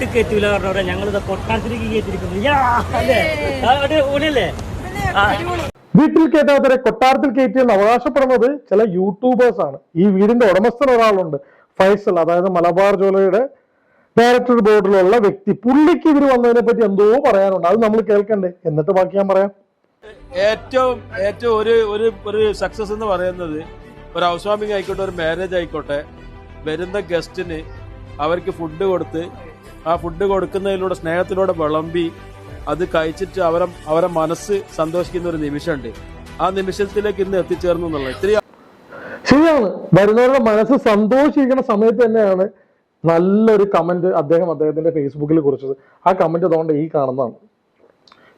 വീട്ടിൽ കയറ്റൂല പറഞ്ഞവരെ ഞങ്ങളിത് കൊട്ടാരത്തിലേക്ക് കയറ്റിരിക്കുന്നു. വീട്ടിൽ കയറ്റാത്തവരെ കൊട്ടാരത്തിൽ കയറ്റിയെന്ന് അവകാശപ്പെടുന്നത് ചില യൂട്യൂബേഴ്സ് ആണ്. ഈ വീടിന്റെ ഉടമസ്ഥൻ ഒരാളുണ്ട്, ഫൈസൽ, അതായത് മലബാർ ജ്വല്ലറിയുടെ ഡയറക്ടർ ബോർഡിലുള്ള വ്യക്തി. പുള്ളിക്ക് ഇവർ വന്നതിനെ പറ്റി എന്തോ പറയാനുണ്ട്, അത് നമ്മൾ കേൾക്കണ്ടേ? എന്നിട്ട് ബാക്കി ഞാൻ പറയാം. ഏറ്റവും ഒരു സക്സസ് എന്ന് പറയുന്നത് ഒരു ഹൗസ് വാമിംഗ് ആയിക്കോട്ടെ, ഒരു മാരേജ് ആയിക്കോട്ടെ, വരുന്ന ഗസ്റ്റിന് അവർക്ക് ഫുഡ് കൊടുത്ത് ആ ഫുഡ് കൊടുക്കുന്നതിലൂടെ സ്നേഹത്തിലൂടെ വിളമ്പി അത് കഴിച്ചിട്ട് അവരെ മനസ്സ് സന്തോഷിക്കുന്ന ഒരു നിമിഷമുണ്ട്. ആ നിമിഷത്തിലേക്ക് ഇന്ന് എത്തിച്ചേർന്നു എന്നുള്ളത് ഇത്രയും ശരിയാണ്. വരുന്നവരുടെ മനസ്സ് സന്തോഷിക്കുന്ന സമയത്ത് തന്നെയാണ് നല്ലൊരു കമന്റ് അദ്ദേഹത്തിന്റെ ഫേസ്ബുക്കിൽ കുറിച്ചത്. ആ കമന്റ് അതുകൊണ്ട് ഈ കാണുന്നതാണ്.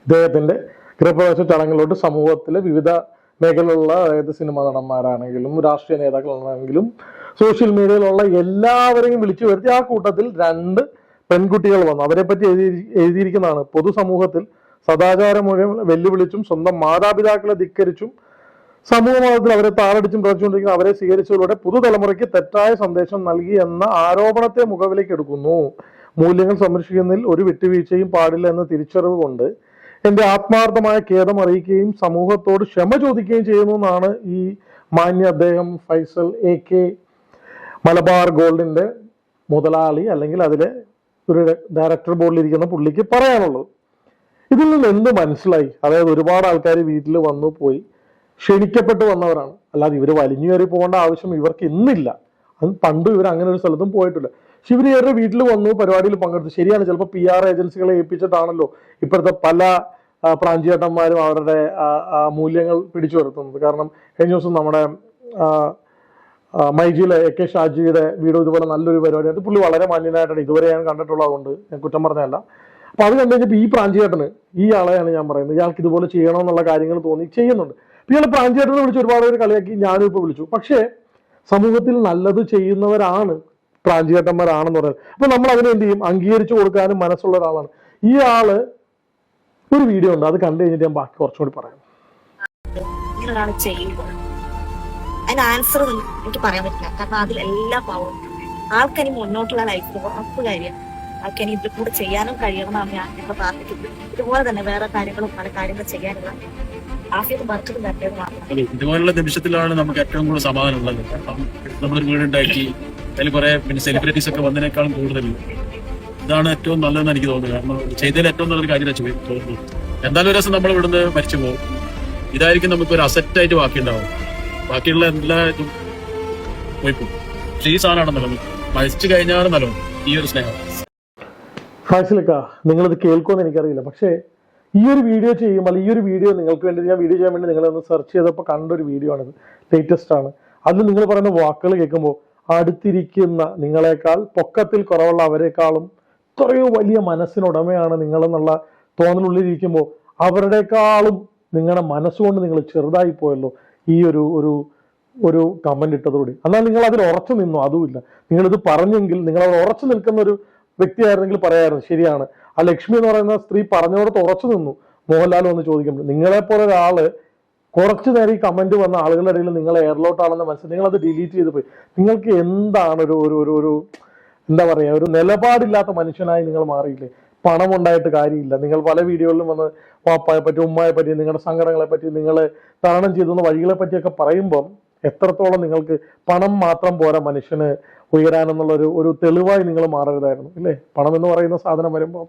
ഇദ്ദേഹത്തിന്റെ ഗൃഹപ്രവേശ ചടങ്ങിലോട്ട് സമൂഹത്തിലെ വിവിധ മേഖലയിലുള്ള, അതായത് സിനിമാ നടന്മാരാണെങ്കിലും രാഷ്ട്രീയ നേതാക്കളാണെങ്കിലും സോഷ്യൽ മീഡിയയിലുള്ള എല്ലാവരെയും വിളിച്ചു വരുത്തി ആ കൂട്ടത്തിൽ 2 പെൺകുട്ടികൾ വന്നു. അവരെ പറ്റി എഴുതിയിരിക്കുന്നതാണ്: പൊതുസമൂഹത്തിൽ സദാചാരം മുഴുവൻ വെല്ലുവിളിച്ചും സ്വന്തം മാതാപിതാക്കളെ ധിക്കരിച്ചും സമൂഹമാർഗത്തിൽ അവരെ താറടിച്ചും പ്രവർത്തിച്ചുകൊണ്ടിരിക്കുന്ന അവരെ സ്വീകരിച്ചതിലൂടെ പുതുതലമുറയ്ക്ക് തെറ്റായ സന്ദേശം നൽകി എന്ന ആരോപണത്തെ മുഖവിലേക്ക് എടുക്കുന്നു. മൂല്യങ്ങൾ സംരക്ഷിക്കുന്നതിൽ ഒരു വിട്ടുവീഴ്ചയും പാടില്ല എന്ന തിരിച്ചറിവ് കൊണ്ട് എന്റെ ആത്മാർത്ഥമായ ഖേദം അറിയിക്കുകയും സമൂഹത്തോട് ക്ഷമ ചോദിക്കുകയും ചെയ്യുന്നു എന്നാണ് ഈ മാന്യ അദ്ദേഹം ഫൈസൽ AK മലബാർ ഗോൾഡിന്റെ മുതലാളി, അല്ലെങ്കിൽ അതിലെ ഒരു ഡയറക്ടർ ബോർഡിലിരിക്കുന്ന പുള്ളിക്ക് പറയാനുള്ളത്. ഇതിൽ നിന്ന് എന്ത് മനസ്സിലായി? അതായത് ഒരുപാട് ആൾക്കാർ വീട്ടിൽ വന്നു പോയി, ക്ഷണിക്കപ്പെട്ട് വന്നവരാണ്, അല്ലാതെ ഇവർ വലിഞ്ഞു കയറി പോകേണ്ട ആവശ്യം ഇവർക്ക് ഇന്നില്ല. അത് പണ്ടും ഇവർ അങ്ങനെ ഒരു സ്ഥലത്തും പോയിട്ടില്ല. പക്ഷെ ഇവർ ഇവരുടെ വീട്ടിൽ വന്നു, പരിപാടിയിൽ പങ്കെടുത്തു. ശരിയാണ്, ചിലപ്പോൾ PR ഏജൻസികളെ ഏൽപ്പിച്ചിട്ടാണല്ലോ ഇപ്പോഴത്തെ പല പ്രാഞ്ചിയേട്ടന്മാരും അവരുടെ മൂല്യങ്ങൾ പിടിച്ചു വരുത്തുന്നത്. കാരണം കഴിഞ്ഞ ദിവസം നമ്മുടെ മൈജിയിലെ AK ഷാജിയുടെ വീട് ഇതുപോലെ നല്ലൊരു പരിപാടിയായിട്ട് പുള്ളി വളരെ മാന്യനായിട്ടാണ് ഇതുവരെ ഞാൻ കണ്ടിട്ടുള്ളതുകൊണ്ട് ഞാൻ കുറ്റം പറഞ്ഞല്ല. അപ്പൊ അത് കണ്ടു കഴിഞ്ഞപ്പോൾ ഈ പ്രാഞ്ചിയേട്ടന്, ഈ ആളെയാണ് ഞാൻ പറയുന്നത്, ഇയാൾക്ക് ഇതുപോലെ ചെയ്യണമെന്നുള്ള കാര്യങ്ങൾ തോന്നി ചെയ്യുന്നുണ്ട്. ഇയാൾ പ്രാഞ്ചിയേട്ടനെ വിളിച്ച് ഒരുപാട് പേര് കളിയാക്കി, ഞാനും ഇപ്പൊ വിളിച്ചു. പക്ഷേ സമൂഹത്തിൽ നല്ലത് ചെയ്യുന്നവരാണ് പ്രാഞ്ചിയേട്ടന്മാരാണെന്ന് പറയുന്നത്. അപ്പൊ നമ്മൾ അതിനെ എന്ത് ചെയ്യും? അംഗീകരിച്ചു കൊടുക്കാനും മനസ്സുള്ള ഒരാളാണ്. ഈ ആള് ഒരു വീഡിയോ ഉണ്ട്, അത് കണ്ടു കഴിഞ്ഞിട്ട് ഞാൻ ബാക്കി കുറച്ചും കൂടി പറയാം. അതിന് ആൻസർ എനിക്ക് പറയാൻ പറ്റില്ല, കാരണം അതിൽ എല്ലാ പവറും ആൾക്കാരി മുന്നോട്ടുള്ള ലൈഫിൽ ഉറപ്പ് കാര്യം ആൾക്കാരി ഇതിൽ കൂടെ ചെയ്യാനും കഴിയണമെന്നാണ് ഞാൻ ഞങ്ങൾ പ്രാർത്ഥിക്കുന്നത്. ഇതുപോലെ തന്നെ വേറെ കാര്യങ്ങളും പല കാര്യങ്ങൾ ചെയ്യാനുള്ള ആഫിയത്ത് ബർക്കത്ത് തരേണ്ടത്. ഇതുപോലുള്ള നിമിഷത്തിലാണ് നമുക്ക് ഏറ്റവും കൂടുതൽ സമാധാനം ഉള്ളത്. നമ്മളൊരു വീടുണ്ടാക്കി അതിൽ കുറെ സെലിബ്രിറ്റീസ് ഒക്കെ വന്നതിനേക്കാളും കൂടുതൽ ഇതാണ് ഏറ്റവും നല്ലതെന്ന് എനിക്ക് തോന്നുന്നത്. കാരണം ചെയ്തതിൽ ഏറ്റവും നല്ലൊരു കാര്യം തോന്നുന്നു. എന്തായാലും ഒരു ദിവസം നമ്മൾ ഇവിടുന്ന് മരിച്ചു പോകും. ഇതായിരിക്കും നമുക്ക് ഒരു അസറ്റായിട്ട് ബാക്കിയുണ്ടാവും. ബാക്കിയുള്ള എല്ലാ ഇതും പോയിപ്പോകും. പക്ഷേ ഈ സാധനമാണ് നല്ലത്. മരിച്ചു കഴിഞ്ഞാണ് നല്ലത് ഈ ഒരു സ്നേഹം. ഫൈസലക്ക, നിങ്ങളിത് കേൾക്കുമെന്ന് എനിക്കറിയില്ല, പക്ഷേ ഈ ഒരു വീഡിയോ ചെയ്യുമ്പോൾ, ഈ ഒരു വീഡിയോ നിങ്ങൾക്ക് വേണ്ടി ഞാൻ വീഡിയോ ചെയ്യാൻ വേണ്ടി നിങ്ങളൊന്ന് സെർച്ച് ചെയ്തപ്പോൾ കണ്ടൊരു വീഡിയോ ആണിത്. ലേറ്റസ്റ്റ് ആണ്. അതിൽ നിങ്ങൾ പറയുന്ന വാക്കുകൾ കേൾക്കുമ്പോൾ അടുത്തിരിക്കുന്ന നിങ്ങളെക്കാൾ പൊക്കത്തിൽ കുറവുള്ള അവരെക്കാളും എത്രയോ വലിയ മനസ്സിനുടമയാണ് നിങ്ങളെന്നുള്ള തോന്നലുള്ളിലിരിക്കുമ്പോൾ അവരുടെക്കാളും നിങ്ങളുടെ മനസ്സുകൊണ്ട് നിങ്ങൾ ചെറുതായി പോയല്ലോ ഈ ഒരു കമന്റ് ഇട്ടതോടെ. എന്നാൽ നിങ്ങൾ അതിൽ ഉറച്ചു നിന്നു, അതുമില്ല. നിങ്ങളിത് പറഞ്ഞെങ്കിൽ, നിങ്ങൾ അവിടെ ഉറച്ചു നിൽക്കുന്ന ഒരു വ്യക്തിയായിരുന്നെങ്കിൽ പറയായിരുന്നു ശരിയാണ്. ആ ലക്ഷ്മി എന്ന് പറയുന്ന സ്ത്രീ പറഞ്ഞോടത്ത് ഉറച്ചു നിന്നു. മോഹൻലാൽ വന്ന് ചോദിക്കുമ്പോൾ നിങ്ങളെപ്പോലെ ഒരാള് കുറച്ചു നേരം ഈ കമന്റ് വന്ന ആളുകളുടെ ഇടയിൽ നിങ്ങൾ എയർലോട്ടാണെന്ന് മനസ്സിൽ നിങ്ങൾ അത് ഡിലീറ്റ് ചെയ്ത് പോയി. നിങ്ങൾക്ക് എന്താണ് ഒരു എന്താ പറയാ, ഒരു നിലപാടില്ലാത്ത മനുഷ്യനായി നിങ്ങൾ മാറിയില്ലേ? പണം ഉണ്ടായിട്ട് കാര്യമില്ല. നിങ്ങൾ പല വീഡിയോകളിലും വന്ന് വാപ്പായെ പറ്റി, ഉമ്മയെ പറ്റി, നിങ്ങളുടെ സങ്കടങ്ങളെ പറ്റി, നിങ്ങൾ തരണം ചെയ്തുന്ന വഴികളെ പറ്റിയൊക്കെ പറയുമ്പം എത്രത്തോളം നിങ്ങൾക്ക് പണം മാത്രം പോരാ മനുഷ്യന് ഉയരാനെന്നുള്ള ഒരു തെളിവായി നിങ്ങൾ മാറരുതായിരുന്നു ഇല്ലേ? പണം എന്ന് പറയുന്ന സാധനം വരുമ്പോൾ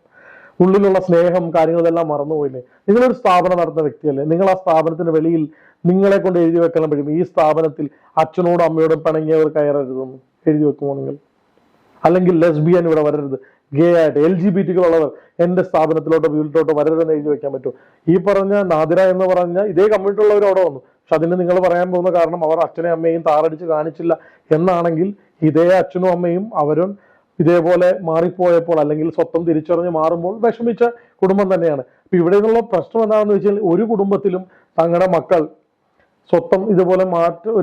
ഉള്ളിലുള്ള സ്നേഹം, കാര്യങ്ങളെല്ലാം മറന്നുപോയില്ലേ? നിങ്ങളൊരു സ്ഥാപനം നടത്തുന്ന വ്യക്തിയല്ലേ? നിങ്ങൾ ആ സ്ഥാപനത്തിന് വെളിയിൽ നിങ്ങളെ കൊണ്ട് എഴുതി വെക്കണം കഴിയും, ഈ സ്ഥാപനത്തിൽ അച്ഛനോടും അമ്മയോടും പിണങ്ങിയവർ കയറരുതെന്ന് എഴുതി വെക്കുമോ നിങ്ങൾ? അല്ലെങ്കിൽ ലെസ്ബിയൻ ഇവിടെ വരരുത്, ഗേ ആയിട്ട് LGBT-കളുള്ളവർ എന്റെ സ്ഥാപനത്തിലോട്ടോ വീട്ടിലോട്ടോ വരരുതെന്ന് എഴുതി വെക്കാൻ പറ്റുമോ? ഈ പറഞ്ഞ നാദിര എന്ന് പറഞ്ഞ ഇതേ കമ്മ്യൂണിറ്റി ഉള്ളവർ അവിടെ വന്നു. പക്ഷെ അതിന് നിങ്ങൾ പറയാൻ പോകുന്ന കാരണം അവർ അച്ഛനെയും അമ്മയും താറടിച്ച് കാണിച്ചില്ല എന്നാണെങ്കിൽ, ഇതേ അച്ഛനും അമ്മയും അവരും ഇതേപോലെ മാറിപ്പോയപ്പോൾ അല്ലെങ്കിൽ സ്വത്തം തിരിച്ചറിഞ്ഞ് മാറുമ്പോൾ വിഷമിച്ച കുടുംബം തന്നെയാണ്. അപ്പൊ ഇവിടെ നിന്നുള്ള പ്രശ്നം എന്താണെന്ന് വെച്ചാൽ, ഒരു കുടുംബത്തിലും തങ്ങളുടെ മക്കൾ സ്വത്തം ഇതുപോലെ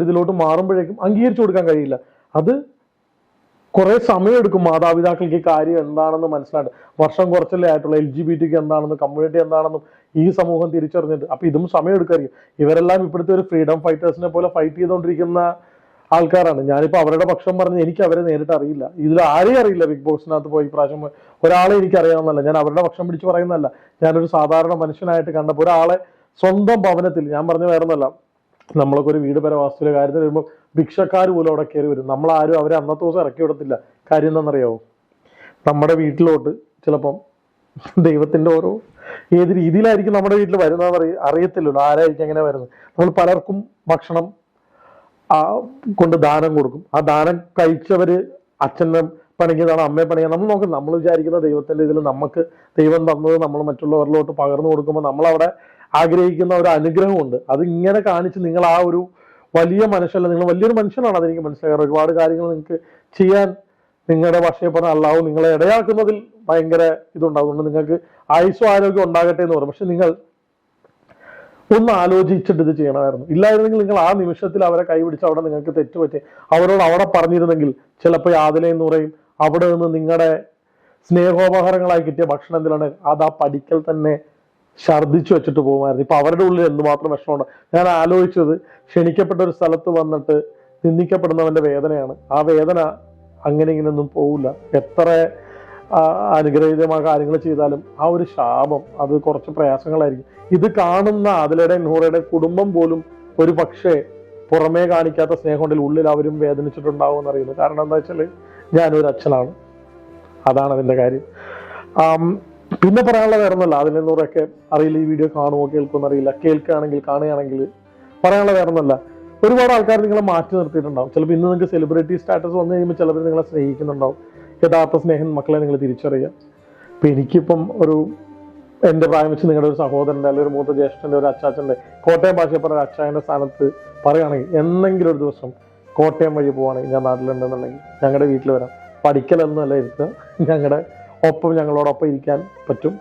ഇതിലോട്ട് മാറുമ്പോഴേക്കും അംഗീകരിച്ചു കൊടുക്കാൻ കഴിയില്ല. അത് കുറെ സമയമെടുക്കും മാതാപിതാക്കൾക്ക് ഈ കാര്യം എന്താണെന്ന് മനസ്സിലായിട്ട്. വർഷം കുറച്ചല്ലേ ആയിട്ടുള്ള LGBT-ക്ക് എന്താണെന്നും കമ്മ്യൂണിറ്റി എന്താണെന്നും ഈ സമൂഹം തിരിച്ചറിഞ്ഞിട്ട്. അപ്പൊ ഇതും സമയം എടുക്കായിരിക്കും. ഇവരെല്ലാം ഇപ്പോഴത്തെ ഒരു ഫ്രീഡം ഫൈറ്റേഴ്സിനെ പോലെ ഫൈറ്റ് ചെയ്തുകൊണ്ടിരിക്കുന്ന ആൾക്കാരാണ്. ഞാനിപ്പോൾ അവരുടെ പക്ഷം പറഞ്ഞ് എനിക്ക് അവരെ നേരിട്ട് അറിയില്ല, ഇതിൽ ആരെയും അറിയില്ല. ബിഗ് ബോസിനകത്ത് പോയി ഇപ്രാവശ്യം ഒരാളെ എനിക്ക് അറിയാവുന്നല്ല, ഞാൻ അവരുടെ പക്ഷം പിടിച്ച് പറയുന്നതല്ല. ഞാനൊരു സാധാരണ മനുഷ്യനായിട്ട് കണ്ടപ്പോൾ ഒരാളെ സ്വന്തം ഭവനത്തിൽ, ഞാൻ പറഞ്ഞ വേറൊന്നല്ല, നമ്മളൊക്കെ ഒരു വീട് പേരെ വാസ്തുവിലെ കാര്യത്തിൽ വരുമ്പോൾ ഭിക്ഷക്കാർ പോലും അവിടെ കയറി വരും. നമ്മളാരും അവരെ അന്നത്തെ ദിവസം ഇറക്കി വിടത്തില്ല. കാര്യം എന്താണെന്നറിയാവോ? നമ്മുടെ വീട്ടിലോട്ട് ചിലപ്പം ദൈവത്തിന്റെ ഓരോ ഏത് രീതിയിലായിരിക്കും നമ്മുടെ വീട്ടിൽ വരുന്നതെന്ന് അറിയത്തില്ലല്ലോ, ആരായിരിക്കും എങ്ങനെ വരുന്നത്. നമ്മൾ പലർക്കും ഭക്ഷണം കൊണ്ട് ദാനം കൊടുക്കും. ആ ദാനം കഴിച്ചവര് അച്ഛനെ പണിക്കുന്നതാണ്, അമ്മയെ പണിയാൻ നമ്മൾ നോക്കുന്നത്. നമ്മൾ വിചാരിക്കുന്ന ദൈവത്തിന്റെ ഇതിൽ നമുക്ക് ദൈവം തന്നത് നമ്മൾ മറ്റുള്ളവരിലോട്ട് പകർന്നു കൊടുക്കുമ്പോൾ നമ്മൾ അവിടെ ആഗ്രഹിക്കുന്ന ഒരു അനുഗ്രഹമുണ്ട്. അത് ഇങ്ങനെ കാണിച്ച് നിങ്ങൾ ആ ഒരു വലിയ മനുഷ്യല്ല, നിങ്ങൾ വലിയൊരു മനുഷ്യനാണ്, അതെനിക്ക് മനസ്സിലാകാറ്. ഒരുപാട് കാര്യങ്ങൾ നിങ്ങൾക്ക് ചെയ്യാൻ നിങ്ങളുടെ ഭാഷയെ പറഞ്ഞ അല്ലാവും നിങ്ങളെ ഇടയാക്കുന്നതിൽ ഭയങ്കര ഇതുണ്ടാവും. അതുകൊണ്ട് നിങ്ങൾക്ക് ആയുസ്സും ആരോഗ്യം ഉണ്ടാകട്ടെ എന്ന് പറയും. പക്ഷെ നിങ്ങൾ ഒന്ന് ആലോചിച്ചിട്ട് ഇത് ചെയ്യണമായിരുന്നു. ഇല്ലായിരുന്നെങ്കിൽ നിങ്ങൾ ആ നിമിഷത്തിൽ അവരെ കൈപിടിച്ച് അവിടെ നിങ്ങൾക്ക് തെറ്റുപറ്റി അവരോട് അവിടെ പറഞ്ഞിരുന്നെങ്കിൽ ചിലപ്പോൾ ആദിലെന്ന് പറയും അവിടെ നിന്ന് നിങ്ങളുടെ സ്നേഹോപഹാരങ്ങളായി കിട്ടിയ ഭക്ഷണം എന്തിലാണ് അത് ആ പഠിക്കൽ തന്നെ ഛർദ്ദിച്ചു വെച്ചിട്ട് പോകുമായിരുന്നു. ഇപ്പൊ അവരുടെ ഉള്ളിൽ എന്തുമാത്രം വിഷമമുണ്ട്. ഞാൻ ആലോചിച്ചത്, ക്ഷണിക്കപ്പെട്ട ഒരു സ്ഥലത്ത് വന്നിട്ട് നിന്ദിക്കപ്പെടുന്നവന്റെ വേദനയാണ്. ആ വേദന അങ്ങനെ ഇങ്ങനെയൊന്നും പോവില്ല. എത്ര അനുഗ്രഹീതമായ കാര്യങ്ങൾ ചെയ്താലും ആ ഒരു ശാപം അത് കുറച്ച് പ്രയാസങ്ങളായിരിക്കും. ഇത് കാണുന്ന ആദിലയുടെ നൂറയുടെ കുടുംബം പോലും ഒരു പക്ഷേ പുറമേ കാണിക്കാത്ത സ്നേഹം കൊണ്ടിൽ ഉള്ളിൽ അവരും വേദനിച്ചിട്ടുണ്ടാവും എന്നറിയുന്നു. കാരണം എന്താ വെച്ചാൽ ഞാനൊരു അച്ഛനാണ്, അതാണ് അതിന്റെ കാര്യം. പിന്നെ പറയാനുള്ള വേറൊന്നുമല്ല, അതിലെ നൂറൊക്കെ അറിയില്ല, ഈ വീഡിയോ കാണുമോ കേൾക്കുമെന്ന് അറിയില്ല. കേൾക്കുകയാണെങ്കിൽ കാണുകയാണെങ്കിൽ പറയാനുള്ള വേറൊന്നുമല്ല, ഒരുപാട് ആൾക്കാർ നിങ്ങളെ മാറ്റി നിർത്തിയിട്ടുണ്ടാവും. ചിലപ്പോൾ ഇന്ന് നിങ്ങൾക്ക് സെലിബ്രിറ്റി സ്റ്റാറ്റസ് വന്നു കഴിയുമ്പോൾ ചിലർ നിങ്ങളെ സ്നേഹിക്കുന്നുണ്ടാവും. യഥാർത്ഥ സ്നേഹം മക്കളെ നിങ്ങൾ തിരിച്ചറിയുക. ഇപ്പം എനിക്കിപ്പം എൻ്റെ പ്രായം വെച്ച് നിങ്ങളുടെ ഒരു സഹോദരൻ്റെ അല്ലെങ്കിൽ ഒരു മൂത്ത ജ്യേഷ്ഠൻ്റെ ഒരു അച്ചാച്ചൻ്റെ കോട്ടയം ഭാഷയിൽ പറഞ്ഞ അച്ചായൻ്റെ സ്ഥാനത്ത് പറയുകയാണെങ്കിൽ എന്തെങ്കിലും ഒരു ദിവസം കോട്ടയം വഴി പോവുകയാണെങ്കിൽ ഞാൻ നാട്ടിലുണ്ടെന്നുണ്ടെങ്കിൽ ഞങ്ങളുടെ വീട്ടിൽ വരാം. പഠിക്കലൊന്നുമല്ല ഇരുത്തുക, ഞങ്ങളുടെ ഒപ്പം ഞങ്ങളോടൊപ്പം ഇരിക്കാൻ പറ്റും.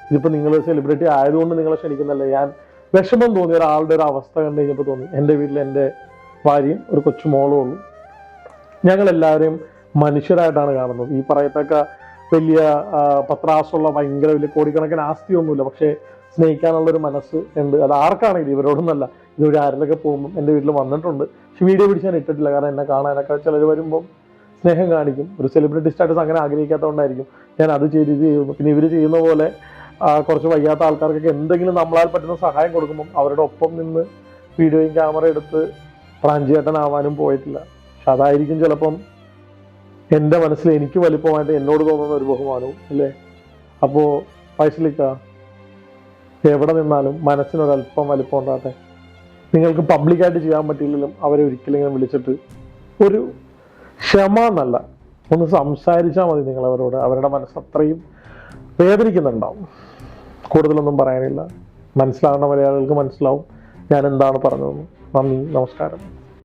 ഇതിപ്പോൾ നിങ്ങൾ സെലിബ്രിറ്റി ആയതുകൊണ്ട് നിങ്ങളെ ക്ഷണിക്കുന്നല്ല. ഞാൻ വിഷമം തോന്നി ഒരാളുടെ ഒരു അവസ്ഥ കണ്ടു കഴിഞ്ഞപ്പോൾ തോന്നി. എൻ്റെ വീട്ടിൽ എൻ്റെ ഭാര്യയും ഒരു കൊച്ചു മോളും ഉള്ളൂ. ഞങ്ങളെല്ലാവരെയും മനുഷ്യരായിട്ടാണ് കാണുന്നത്. ഈ പറയത്തക്ക വലിയ പത്രാസുള്ള ഭയങ്കര വലിയ കോടിക്കണക്കിന് ആസ്തിയൊന്നുമില്ല, പക്ഷേ സ്നേഹിക്കാനുള്ളൊരു മനസ്സ് ഉണ്ട്. അത് ആർക്കാണെങ്കിലും, ഇവരോടൊന്നല്ല. ഇതൊരു ആരിലൊക്കെ പോകുമ്പോൾ എൻ്റെ വീട്ടിൽ വന്നിട്ടുണ്ട്. പക്ഷെ വീഡിയോ പിടിച്ച് ഞാൻ ഇട്ടിട്ടില്ല. കാരണം എന്നെ കാണാനൊക്കെ ചിലർ വരുമ്പം സ്നേഹം കാണിക്കും. ഒരു സെലിബ്രിറ്റി സ്റ്റാറ്റസ് അങ്ങനെ ആഗ്രഹിക്കാത്തതുകൊണ്ടായിരിക്കും ഞാൻ അത് ചെയ്ത് ഇത് ചെയ്യുന്നു. പിന്നെ ഇവർ ചെയ്യുന്ന പോലെ കുറച്ച് വയ്യാത്ത ആൾക്കാർക്കൊക്കെ എന്തെങ്കിലും നമ്മളാൽ പറ്റുന്ന സഹായം കൊടുക്കുമ്പം അവരുടെ ഒപ്പം നിന്ന് വീഡിയോയും ക്യാമറ എടുത്ത് പ്രാഞ്ചേട്ടനാവാനും പോയിട്ടില്ല. പക്ഷെ അതായിരിക്കും ചിലപ്പം എൻ്റെ മനസ്സിൽ എനിക്ക് വലിപ്പമായിട്ട് എന്നോട് തോന്നുന്ന ഒരു ബഹുമാനവും അല്ലേ. അപ്പോൾ ഫൈസലിക്ക എവിടെ നിന്നാലും മനസ്സിനൊരല്പം വലിപ്പം ഉണ്ടാകട്ടെ. നിങ്ങൾക്ക് പബ്ലിക്കായിട്ട് ചെയ്യാൻ പറ്റിയില്ലെങ്കിലും അവരെ ഒരിക്കലും ഇങ്ങനെ വിളിച്ചിട്ട് ഒരു ക്ഷമ എന്നല്ല, ഒന്ന് സംസാരിച്ചാൽ മതി നിങ്ങൾ അവരോട്. അവരുടെ മനസ്സത്രയും വേദനിക്കുന്നുണ്ടാവും. കൂടുതലൊന്നും പറയാനില്ല. മനസ്സിലാകുന്ന മലയാളികൾക്ക് മനസ്സിലാവും ഞാൻ എന്താണ് പറഞ്ഞതെന്ന്. നന്ദി, നമസ്കാരം.